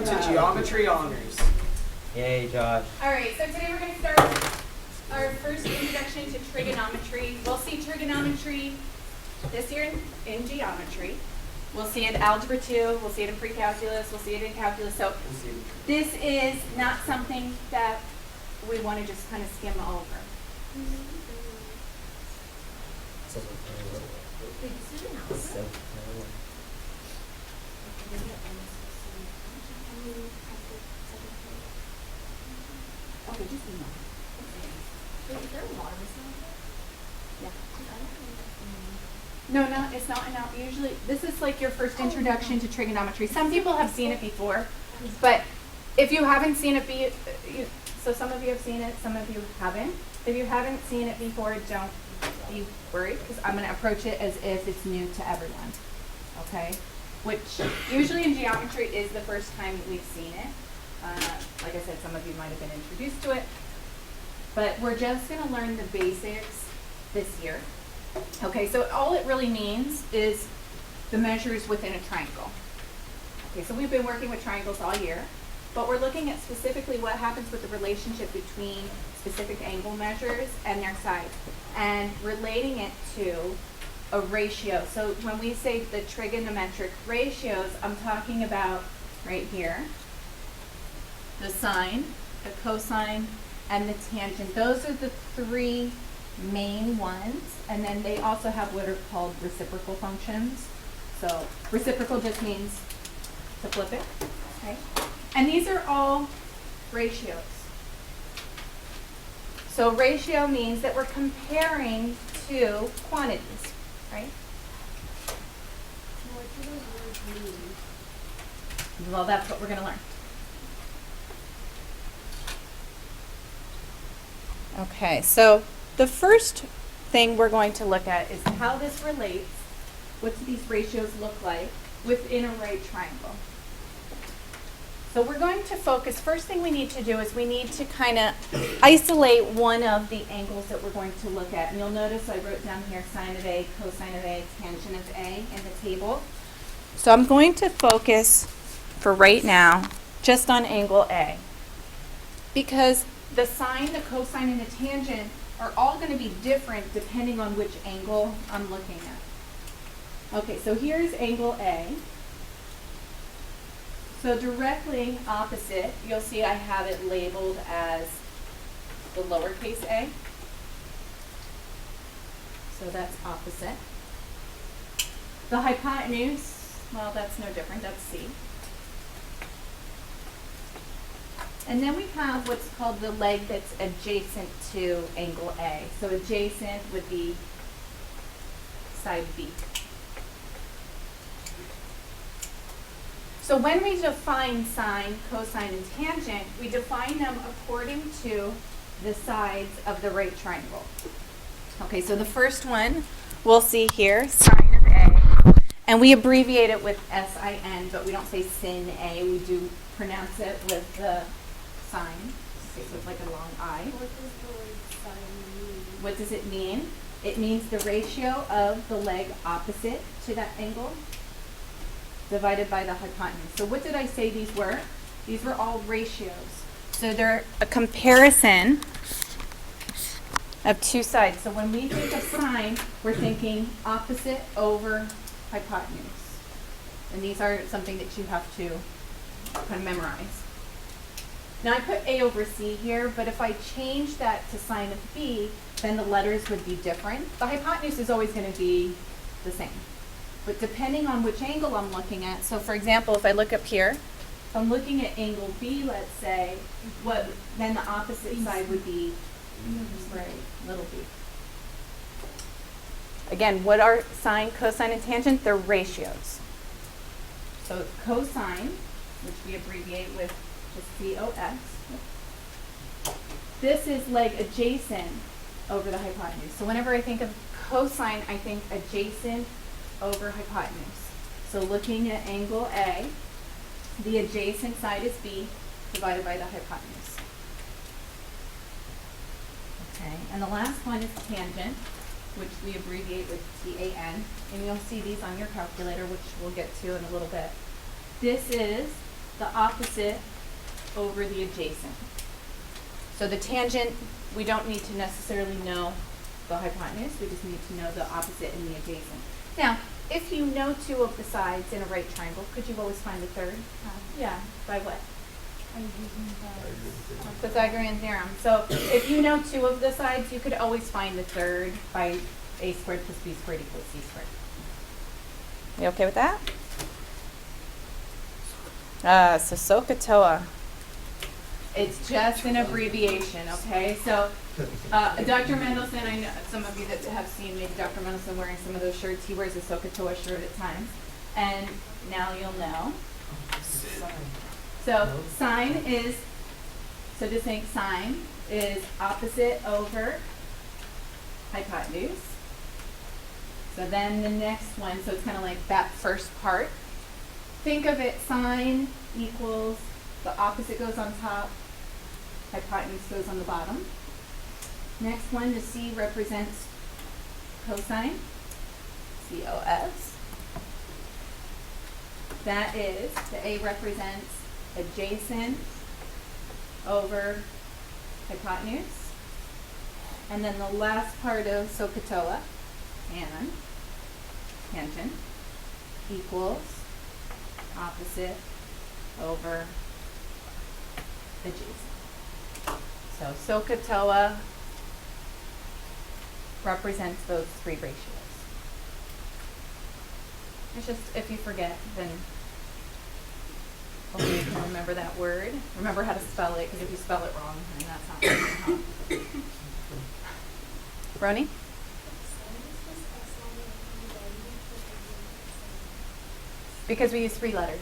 to Geometry Honors. Yay, Josh. All right, so today we're going to start our first introduction to trigonometry. We'll see trigonometry this year in geometry. We'll see it in Algebra 2, we'll see it in pre-calculus, we'll see it in calculus. So this is not something that we want to just kind of skim over. Okay, just email. Is there water missing? Yeah. No, it's not enough. Usually, this is like your first introduction to trigonometry. Some people have seen it before, but if you haven't seen it, so some of you have seen it, some of you haven't. If you haven't seen it before, don't be worried, because I'm going to approach it as if it's new to everyone, okay? Which usually in geometry is the first time we've seen it. Like I said, some of you might have been introduced to it, but we're just going to learn the basics this year. Okay, so all it really means is the measures within a triangle. Okay, so we've been working with triangles all year, but we're looking at specifically what happens with the relationship between specific angle measures and their sides, and relating it to a ratio. So when we say the trigonometric ratios, I'm talking about right here, the sine, the cosine, and the tangent. Those are the three main ones, and then they also have what are called reciprocal functions. So reciprocal just means to flip it, okay? And these are all ratios. So ratio means that we're comparing two quantities, right? What do those words mean? Well, that's what we're going to learn. Okay, so the first thing we're going to look at is how this relates, what do these ratios look like within a right triangle. So we're going to focus, first thing we need to do is we need to kind of isolate one of the angles that we're going to look at. And you'll notice I wrote down here sine of A, cosine of A, tangent of A in the table. So I'm going to focus for right now just on angle A, because the sine, the cosine, and the tangent are all going to be different depending on which angle I'm looking at. Okay, so here's angle A. So directly opposite, you'll see I have it labeled as the lowercase a. So that's opposite. The hypotenuse, well, that's no different, that's C. And then we have what's called the leg that's adjacent to angle A. So adjacent would be side B. So when we define sine, cosine, and tangent, we define them according to the sides of the right triangle. Okay, so the first one we'll see here, sine of A, and we abbreviate it with sin, but we don't say sin A, we do pronounce it with the sine, okay, so it's like a long I. What does the word sine mean? What does it mean? It means the ratio of the leg opposite to that angle divided by the hypotenuse. So what did I say these were? These were all ratios. So they're a comparison of two sides. So when we think of sine, we're thinking opposite over hypotenuse. And these are something that you have to kind of memorize. Now I put A over C here, but if I change that to sine of B, then the letters would be different. The hypotenuse is always going to be the same. But depending on which angle I'm looking at, so for example, if I look up here, if I'm looking at angle B, let's say, then the opposite side would be, right, little b. Again, what are sine, cosine, and tangent? They're ratios. So cosine, which we abbreviate with just COS, this is leg adjacent over the hypotenuse. So whenever I think of cosine, I think adjacent over hypotenuse. So looking at angle A, the adjacent side is B divided by the hypotenuse. Okay, and the last one is tangent, which we abbreviate with TAN, and you'll see these on your calculator, which we'll get to in a little bit. This is the opposite over the adjacent. So the tangent, we don't need to necessarily know the hypotenuse, we just need to know the opposite and the adjacent. Now, if you know two of the sides in a right triangle, could you always find the third? Yeah, by what? I'm using Pythagorean theorem. So if you know two of the sides, you could always find the third by a squared plus b squared equals c squared. You okay with that? So SOHCAHTOA. It's just an abbreviation, okay? So Dr. Mendelson, I know some of you that have seen maybe Dr. Mendelson wearing some of those shirts. He wears a SOHCAHTOA shirt at times. And now you'll know. So sine is, so just think sine is opposite over hypotenuse. So then the next one, so it's kind of like that first part. Think of it, sine equals, the opposite goes on top, hypotenuse goes on the bottom. Next one, the C represents cosine, COS. That is, the A represents adjacent over hypotenuse. And then the last part of SOHCAHTOA, tangent, equals opposite over adjacent. So SOHCAHTOA represents those three ratios. It's just, if you forget, then hopefully you can remember that word. Remember how to spell it, because if you spell it wrong, then that's not going to help. Roni? Because we use three letters.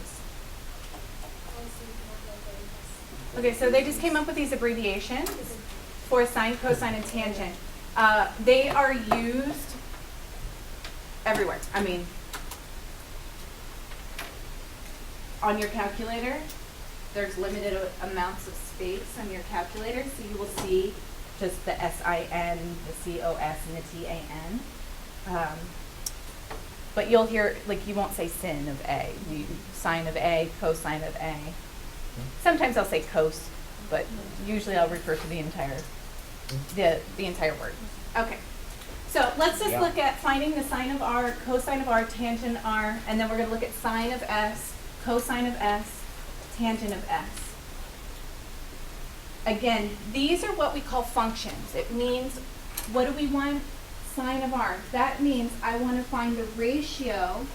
Okay, so they just came up with these abbreviations for sine, cosine, and tangent. They are used everywhere. I mean, on your calculator, there's limited amounts of space on your calculator, so you will see just the SIN, the COS, and the TAN. But you'll hear, like, you won't say sin of A. Sine of A, cosine of A. Sometimes I'll say cos, but usually I'll refer to the entire word. Okay. So let's just look at finding the sine of R, cosine of R, tangent R, and then we're going to look at sine of S, cosine of S, tangent of S. Again, these are what we call functions. It means, what do we want? Sine of R. That means I want to find the ratio.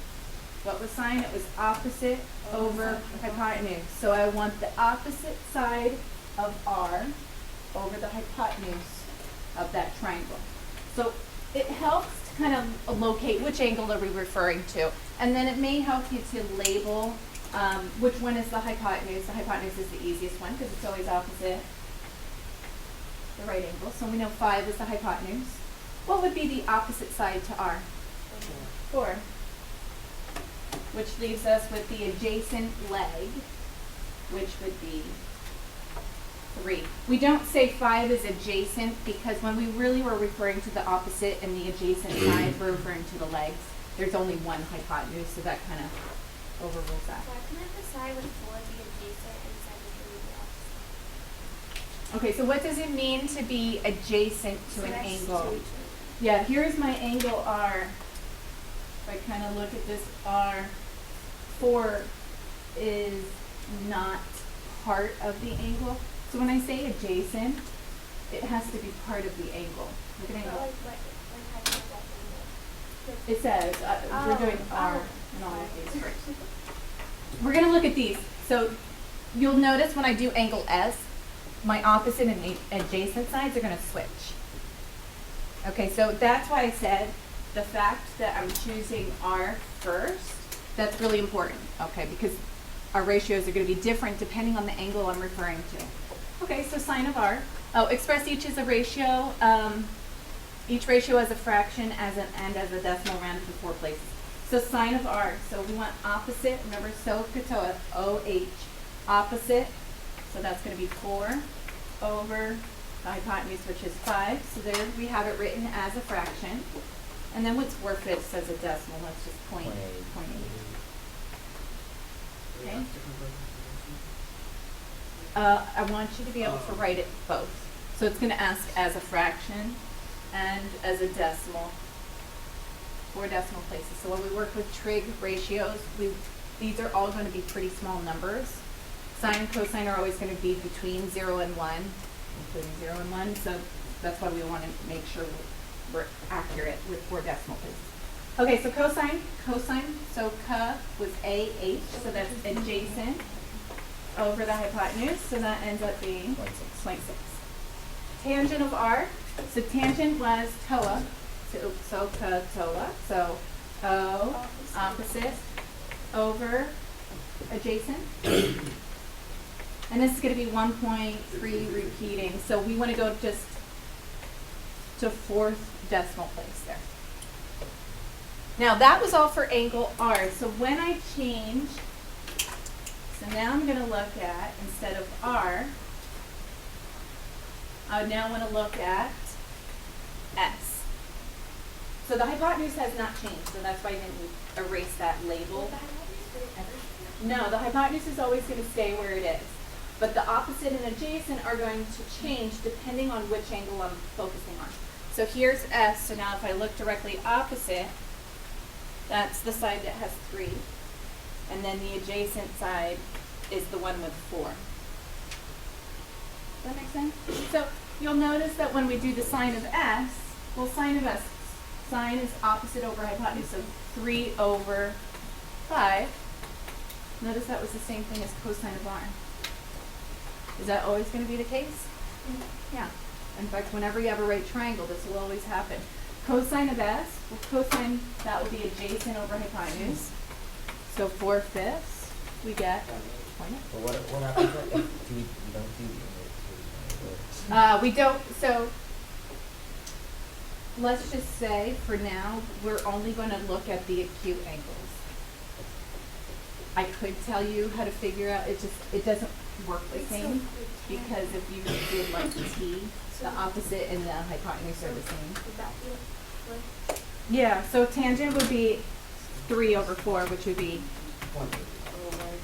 What was sine? It was opposite over hypotenuse. So I want the opposite side of R over the hypotenuse of that triangle. So it helps to kind of locate which angle are we referring to. And then it may help you to label which one is the hypotenuse. The hypotenuse is the easiest one because it's always opposite the right angle. So we know 5 is the hypotenuse. What would be the opposite side to R? 4. Which leaves us with the adjacent leg, which would be 3. We don't say 5 is adjacent because when we really were referring to the opposite and the adjacent side, we're referring to the legs. There's only one hypotenuse, so that kind of overrules that. Why couldn't the side with 4 be adjacent and side with 3 be opposite? Okay, so what does it mean to be adjacent to an angle? Yeah, here's my angle R. If I kind of look at this R, 4 is not part of the angle. So when I say adjacent, it has to be part of the angle. Look at angle. How do you get that It says, we're doing R and all of these first. We're going to look at these. So you'll notice when I do angle S, my opposite and adjacent sides are going to switch. Okay, so that's why I said the fact that I'm choosing R first, that's really important, okay, because our ratios are going to be different depending on the angle I'm referring to. Okay, so sine of R. Oh, express each as a ratio. Each ratio as a fraction and as a decimal rounded to 4 places. So sine of R. So we want opposite. Remember, SOHCAHTOA, OH, opposite. So that's going to be 4 over the hypotenuse, which is 5. So there we have it written as a fraction. And then what's 4/5 as a decimal? That's just 0.8. Okay. I want you to be able to write it both. So it's going to ask as a fraction and as a decimal, 4 decimal places. So when we work with trig ratios, these are all going to be pretty small numbers. Sine and cosine are always going to be between 0 and 1, including 0 and 1. So that's why we want to make sure we're accurate with 4 decimal places. Okay, so cosine, so c was AH, so that's adjacent over the hypotenuse, so that ends up being 0.6. Tangent of r, so tangent was TOA, so TOA, so O, opposite, over, adjacent. And this is going to be 1.3 repeating, so we want to go just to 4th decimal place there. Now that was all for angle R. So when I change, so now I'm going to look at, instead of R, I now want to look at S. So the hypotenuse has not changed, so that's why I didn't erase that label. No, the hypotenuse is always going to stay where it is. But the opposite and adjacent are going to change depending on which angle I'm focusing on. So here's S, so now if I look directly opposite, that's the side that has 3. And then the adjacent side is the one with 4. Does that make sense? So you'll notice that when we do the sine of S, well, sine of S, sine is opposite over hypotenuse, so 3 over 5. Notice that was the same thing as cosine of R. Is that always going to be the case? Yeah. In fact, whenever you have a right triangle, this will always happen. Cosine of S, well, cosine, that will be adjacent over hypotenuse. So 4/5, we get 20. But what happens if we don't do the image? We don't, so let's just say for now, we're only going to look at the acute angles. I could tell you how to figure out, it doesn't work the same, because if you did like T, the opposite and the hypotenuse are the same. Would that be like Yeah, so tangent would be 3 over 4, which would be Oh my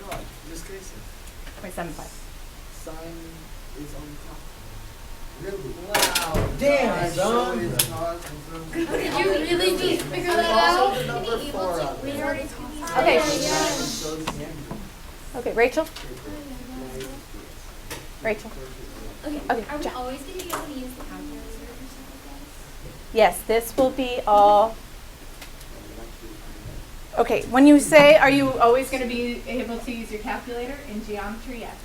god, Miss Casey. 0.75. Sign is on top. Really? Wow, damn, son. Did you really just figure that Also out? the number 4 out We there. already talked about Okay. it. Okay, Rachel? Rachel? Okay. Okay, Are we Jack. always going to be able to use the calculator or something like Yes, this will be all. Okay, when you say, are you always going to be able to use your calculator in geometry? Yes.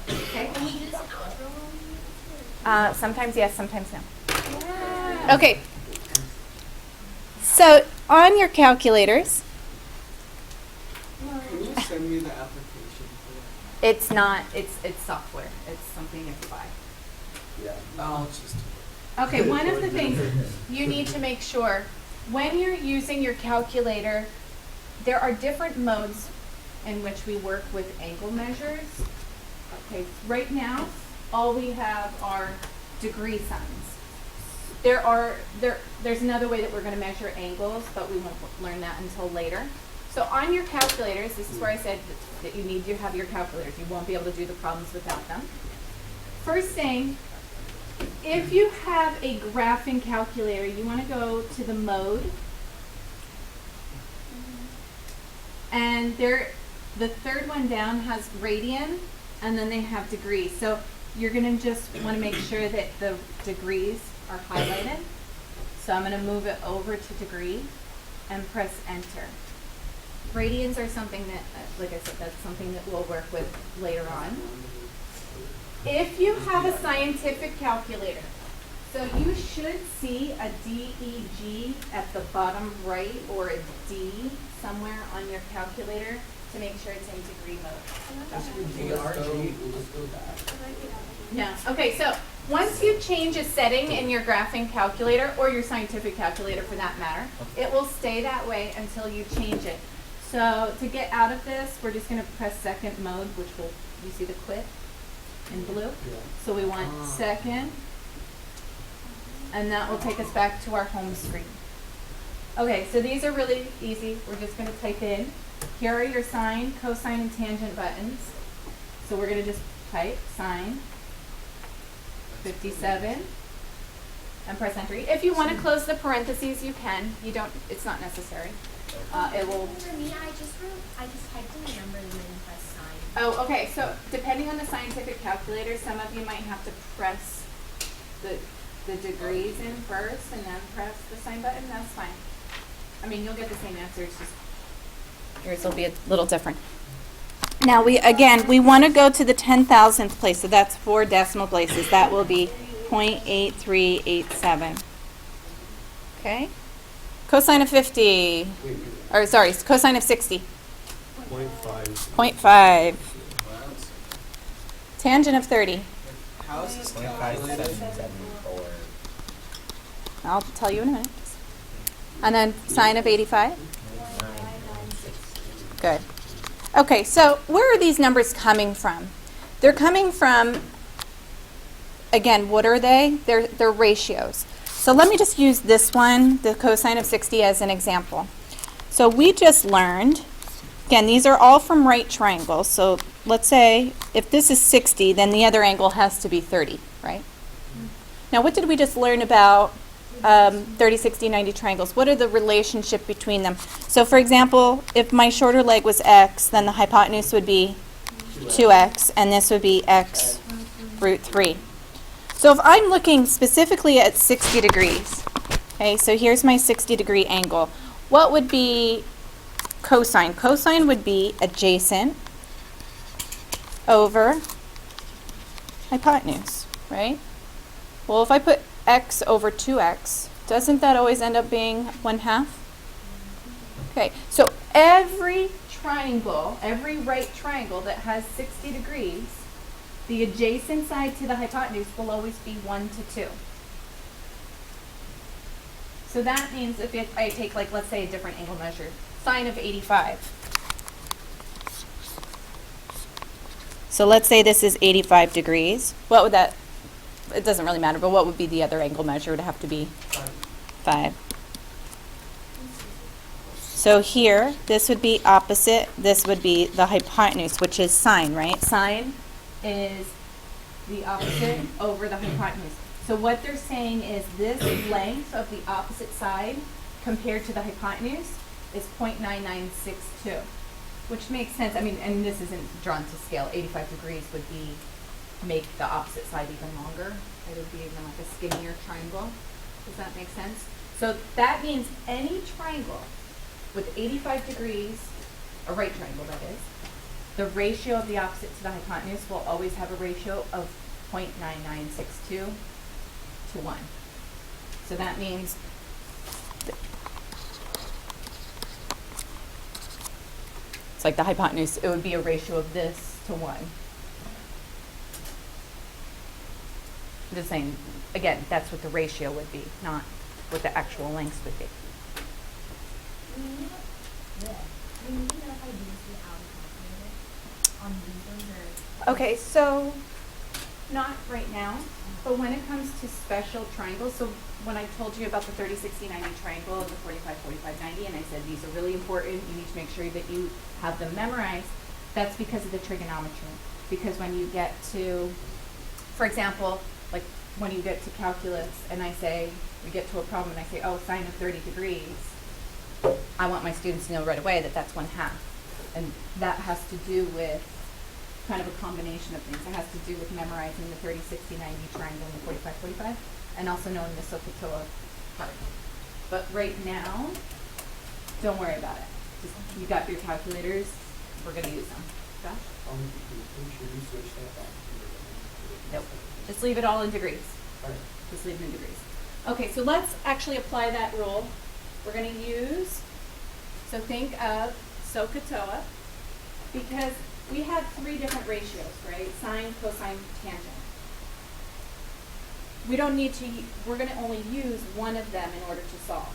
Okay. that? Can we use algebra? Sometimes yes, sometimes no. Okay. So on your calculators, Can you send me the application for it's not, it's software. It's something you have to buy. that? Yeah. I'll just do it. Okay, one of the things you need to make sure, when you're using your calculator, there are different modes in which we work with angle measures. Okay, right now, all we have are degree signs. There's another way that we're going to measure angles, but we won't learn that until later. So on your calculators, this is where I said that you need to have your calculators. You won't be able to do the problems without them. First thing, if you have a graphing calculator, you want to go to the mode. And the third one down has radian, and then they have degrees. So you're going to just want to make sure that the degrees are highlighted. So I'm going to move it over to degree and press enter. Radians are something that, like I said, that's something that we'll work with later on. If you have a scientific calculator, so you should see a DEG at the bottom right or a D somewhere on your calculator to make sure it's in degree mode. That's We'll just go back. No. Okay, so once you change a setting in your graphing calculator or your scientific calculator for that matter, it will stay that way until you change it. So to get out of this, we're just going to press second mode, which will, you see the quit in blue? Yeah. So we want second, and that will take us back to our home screen. Okay, so these are really easy. We're just going to type in, here are your sine, cosine, and tangent buttons. So we're going to just type sine 57 and press enter. If you want to close the parentheses, you can. You don't. It's not necessary. It will. For me, I just typed in the number and then press sign. Oh, okay. So depending on the scientific calculator, some of you might have to press the degrees in first and then press the sign button. That's fine. I mean, you'll get the same answer. It's just yours will be a little different. Now we want to go to the 10,000th place. So that's 4 decimal places. That will be 0.8387. Okay. Cosine of 50. Or sorry, cosine of 60. 0.5. Tangent of 30. How is this 0.5774. I'll tell you in a minute. And then sine of 85. Good. Okay, so where are these numbers coming from? They're coming from, again, what are they? They're ratios. So let me just use this one, the cosine of 60, as an example. So we just learned, again, these are all from right triangles. So let's say if this is 60, then the other angle has to be 30, right? Now what did we just learn about 30, 60, 90 triangles? What are the relationship between them? So for example, if my shorter leg was x, then the hypotenuse would be 2x, and this would be x root 3. So if I'm looking specifically at 60 degrees, okay, so here's my 60-degree angle. What would be cosine? Cosine would be adjacent over hypotenuse, right? Well, if I put x over 2x, doesn't that always end up being 1/2? Okay, so every triangle, every right triangle that has 60 degrees, the adjacent side to the hypotenuse will always be 1 to 2. So that means if I take, like, let's say a different angle measure, sine of 85. So let's say this is 85 degrees. What would that, it doesn't really matter, but what would be the other angle measure? It would have to be 5. So here, this would be opposite. This would be the hypotenuse, which is sine, right? Sine is the opposite over the hypotenuse. So what they're saying is this length of the opposite side compared to the hypotenuse is 0.9962, which makes sense. I mean, and this isn't drawn to scale. 85 degrees would make the opposite side even longer. It would be even like a skinnier triangle. Does that make sense? So that means any triangle with 85 degrees, a right triangle that is, the ratio of the opposite to the hypotenuse will always have a ratio of 0.9962 to 1. So that means it's like the hypotenuse, it would be a ratio of this to 1. I'm just saying, again, that's what the ratio would be, not what the actual lengths would be. We need to know if I do this without a calculator on these ones or. Okay, so not right now, but when it comes to special triangles, so when I told you about the 30, 60, 90 triangle and the 45, 45, 90, and I said these are really important, you need to make sure that you have them memorized, that's because of the trigonometry. Because when you get to, for example, like when you get to calculus and I say, we get to a problem and I say, oh, sine of 30 degrees, I want my students to know right away that that's 1/2. And that has to do with kind of a combination of things. It has to do with memorizing the 30, 60, 90 triangle and the 45, 45, and also knowing the SOHCAHTOA part. But right now, don't worry about it. Just, you got your calculators, we're going to use them. Josh? Should we switch that back? Nope. Just leave it all in degrees. Alright. Just leave it in degrees. Okay, so let's actually apply that rule. We're going to use, so think of SOHCAHTOA, because we have 3 different ratios, right? Sine, cosine, tangent. We don't need to, we're going to only use one of them in order to solve.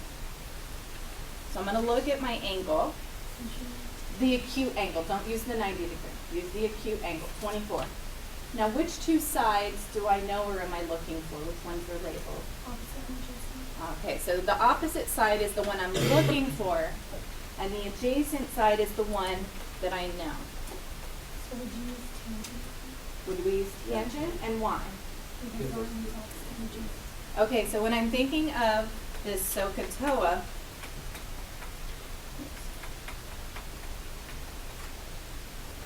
So I'm going to look at my angle, the acute angle. Don't use the 90 degree. Use the acute angle, 24. Now, which 2 sides do I know or am I looking for? Which ones are labeled? Opposite and adjacent. Okay, so the opposite side is the one I'm looking for, and the adjacent side is the one that I know. So would you use tangent? Would we use tangent and why? Because those results tangent. Okay, so when I'm thinking of this SOHCAHTOA,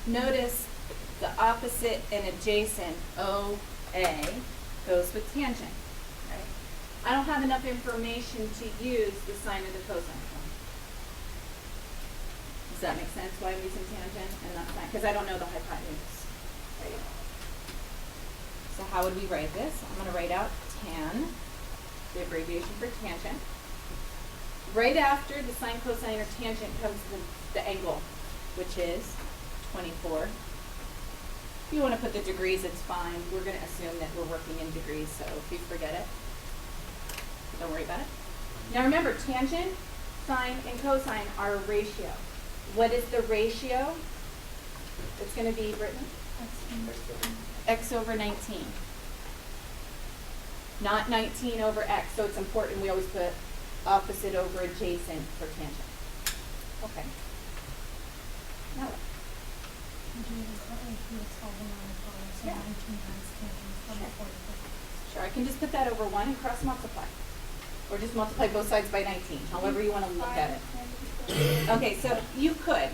notice the opposite and adjacent, OA, goes with tangent, right? I don't have enough information to use the sine or the cosine form. Does that make sense why I'm using tangent and not sine? Because I don't know the hypotenuse, right? So how would we write this? I'm going to write out tan, the abbreviation for tangent. Right after the sine, cosine, or tangent comes the angle, which is 24. If you want to put the degrees, it's fine. We're going to assume that we're working in degrees, so if you forget it, don't worry about it. Now remember, tangent, sine, and cosine are a ratio. What is the ratio? It's going to be written x over 19. Not 19 over x, so it's important we always put opposite over adjacent for tangent. Okay. Now what? So Yeah. 19 times tangent is probably 40. Sure, I can just put that over 1 and cross multiply. Or just multiply both sides by 19, however you want to look at it. Okay, so you could.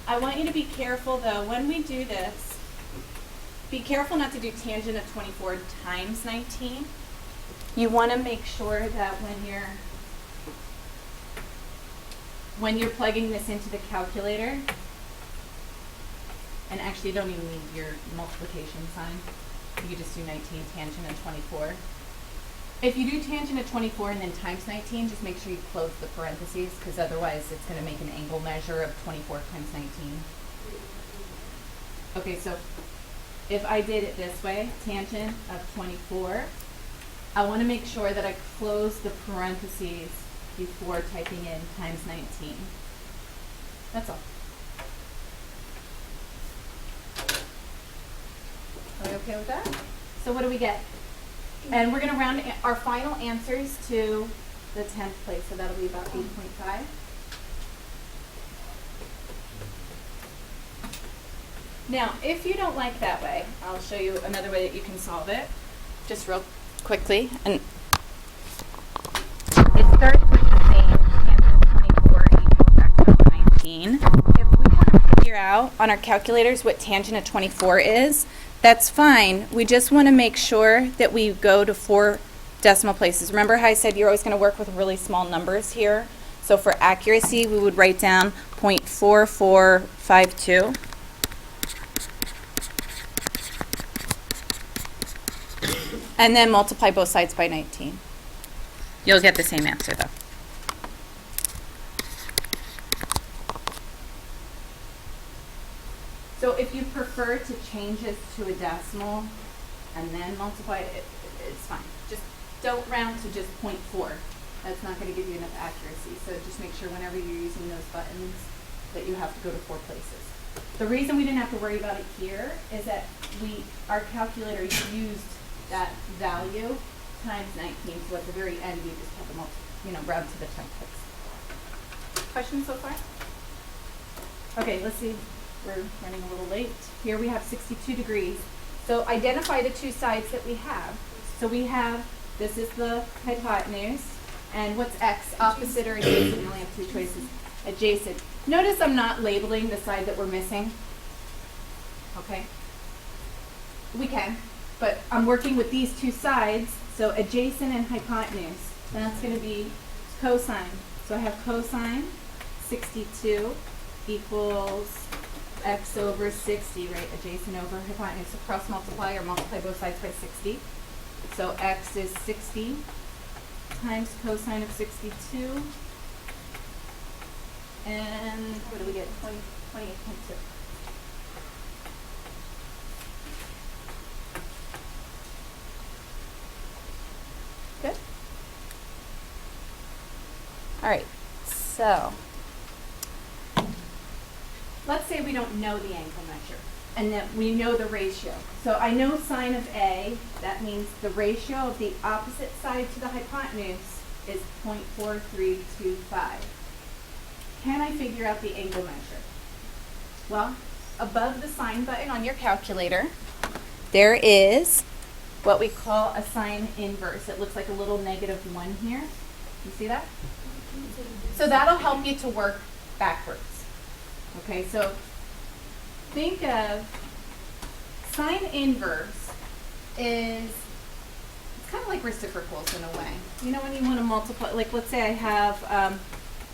I want you to be careful though, when we do this, be careful not to do tangent of 24 times 19. You want to make sure that when you're plugging this into the calculator, and actually you don't even need your multiplication sign, you just do 19 tangent of 24. If you do tangent of 24 and then times 19, just make sure you close the parentheses, because otherwise it's going to make an angle measure of 24 times 19. Okay, so if I did it this way, tangent of 24, I want to make sure that I close the parentheses before typing in times 19. That's all. Are we okay with that? So what do we get? And we're going to round our final answers to the 10th place, so that'll be about 8.5. Now, if you don't like that way, I'll show you another way that you can solve it, just real quickly. And it starts with the same tangent 24 equals x over 19. If we want to figure out on our calculators what tangent of 24 is, that's fine. We just want to make sure that we go to 4 decimal places. Remember how I said you're always going to work with really small numbers here? So for accuracy, we would write down 0.4452. And then multiply both sides by 19. You'll get the same answer though. So if you prefer to change this to a decimal and then multiply it, it's fine. Just don't round to just 0.4. That's not going to give you enough accuracy. So just make sure whenever you're using those buttons that you have to go to 4 places. The reason we didn't have to worry about it here is that our calculator used that value times 19. So at the very end, we just have to round to the 10th place. Questions so far? Okay, let's see. We're running a little late. Here we have 62 degrees. So identify the 2 sides that we have. So we have, this is the hypotenuse, and what's x? Opposite or adjacent? We only have 2 choices. Adjacent. Notice I'm not labeling the side that we're missing. Okay? We can, but I'm working with these 2 sides, so adjacent and hypotenuse. That's going to be cosine. So I have cosine 62 equals x over 60, right? Adjacent over hypotenuse. So cross multiply or multiply both sides by 60. So x is 60 times cosine of 62. And what do we get? 28.2. Good? All right. So let's say we don't know the angle measure and that we know the ratio. So I know sine of A, that means the ratio of the opposite side to the hypotenuse is 0.4325. Can I figure out the angle measure? Well, above the sign button on your calculator, there is what we call a sign inverse. It looks like a little -1 here. You see that? So that'll help you to work backwards. Okay, so think of sign inverse is, it's kind of like reciprocals in a way. You know when you want to multiply, like let's say I have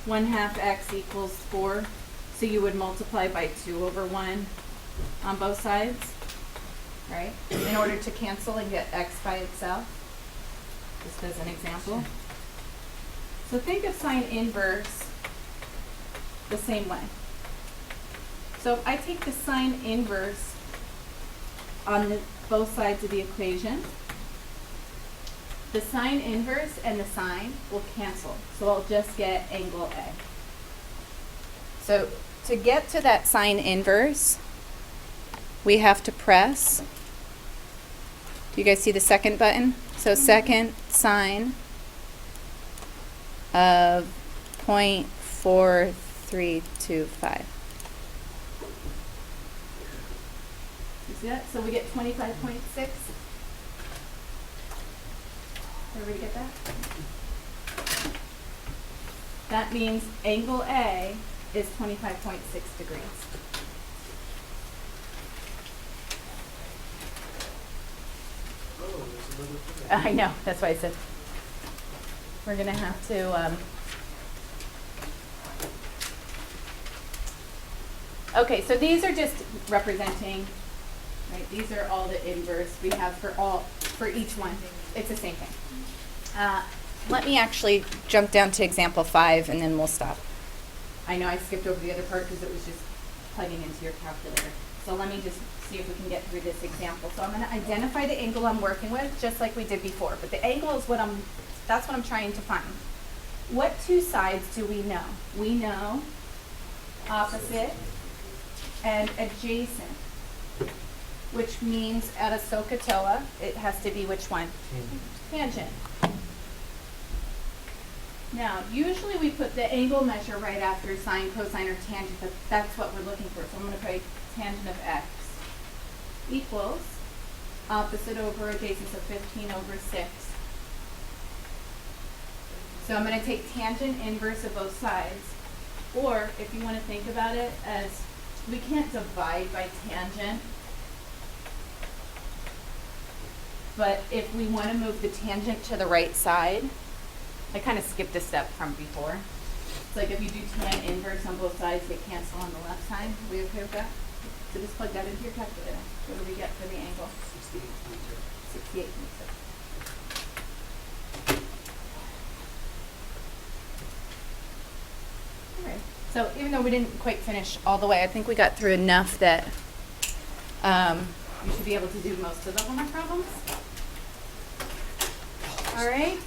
1/2 x equals 4, so you would multiply by 2/1 on both sides, right? In order to cancel and get x by itself, just as an example. So think of sign inverse the same way. So if I take the sign inverse on both sides of the equation, the sign inverse and the sign will cancel. So I'll just get angle A. So to get to that sign inverse, we have to press. Do you guys see the second button? So second sine of 0.4325. You see that? So we get 25.6. Everybody get that? That means angle A is 25.6 degrees. Oh, there's another thing. I know, that's why I said we're going to have to. Okay, so these are just representing, right? These are all the inverse we have for each one. It's the same thing. Let me actually jump down to example 5 and then we'll stop. I know I skipped over the other part because it was just plugging into your calculator. So let me just see if we can get through this example. So I'm going to identify the angle I'm working with just like we did before. But the angle is that's what I'm trying to find. What two sides do we know? We know opposite and adjacent, which means at a SOHCAHTOA, it has to be which one? Tangent. Now, usually we put the angle measure right after sine, cosine, or tangent, but that's what we're looking for. So I'm going to put tangent of x equals opposite over adjacent, so 15/6. So I'm going to take tangent inverse of both sides. Or if you want to think about it as, we can't divide by tangent, but if we want to move the tangent to the right side, I kind of skipped a step from before. It's like if you do tan inverse on both sides, they cancel on the left side. Are we okay with that? So just plug that into your calculator. What do we get for the angle? 68.6. All right. So even though we didn't quite finish all the way, I think we got through enough that you should be able to do most of the homework problems. All right.